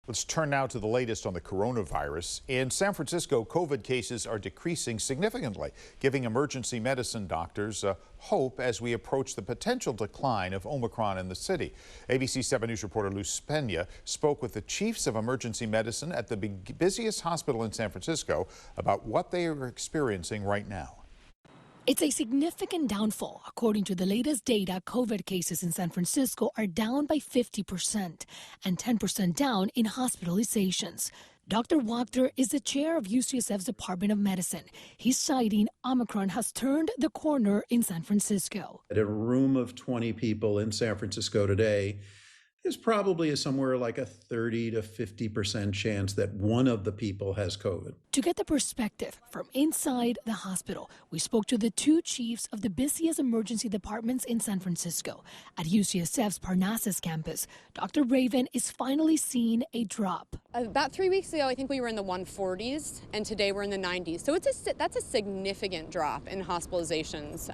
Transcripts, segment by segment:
Let's turn now to the latest on the coronavirus. In San Francisco, COVID cases are decreasing significantly, giving emergency medicine doctors hope as we approach the potential decline of Omicron in the city. ABC 7 News reporter Luz Pena spoke with the chiefs of emergency medicine at the busiest hospital in San Francisco about what they are experiencing right now. It's a significant downfall. According to the latest data, COVID cases in San Francisco are down by 50% and 10% down in hospitalizations. Dr. Wachter is the chair of UCSF's Department of Medicine. He's citing Omicron has turned the corner in San Francisco. At a room of 20 people in San Francisco today, there's probably somewhere like a 30 to 50% chance that one of the people has COVID. To get the perspective from inside the hospital, we spoke to the two chiefs of the busiest emergency departments in San Francisco. At UCSF's Parnassus campus, Dr. Raven is finally seeing a drop. About 3 weeks ago, I think we were in the 140s, and today we're in the 90s. So that's a significant drop in hospitalizations,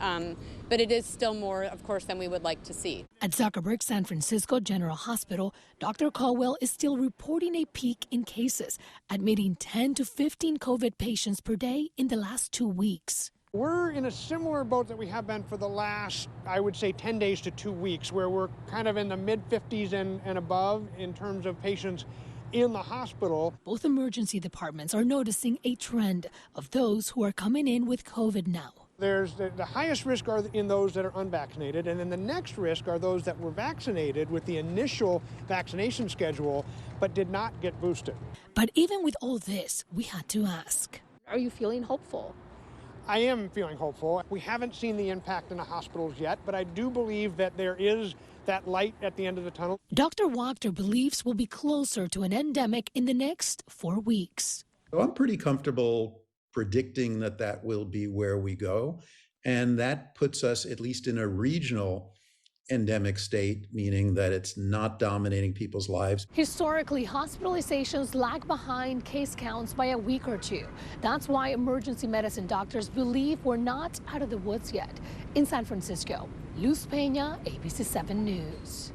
but it is still more, of course, than we would like to see. At Zuckerberg San Francisco General Hospital, Dr. Caldwell is still reporting a peak in cases, admitting 10 to 15 COVID patients per day in the last 2 weeks. We're in a similar boat that we have been for the last, I would say, 10 days to 2 weeks, where we're kind of in the mid-50s and above in terms of patients in the hospital. Both emergency departments are noticing a trend of those who are coming in with COVID now. There's the highest risk are in those that are unvaccinated, and then the next risk are those that were vaccinated with the initial vaccination schedule but did not get boosted. But even with all this, we had to ask, are you feeling hopeful? I am feeling hopeful. We haven't seen the impact in the hospitals yet, but I do believe that there is that light at the end of the tunnel. Dr. Wachter believes we'll be closer to an endemic in the next 4 weeks. So I'm pretty comfortable predicting that will be where we go. And that puts us at least in a regional endemic state, meaning that it's not dominating people's lives. Historically, hospitalizations lag behind case counts by a week or two. That's why emergency medicine doctors believe we're not out of the woods yet. In San Francisco, Luz Pena, ABC 7 News.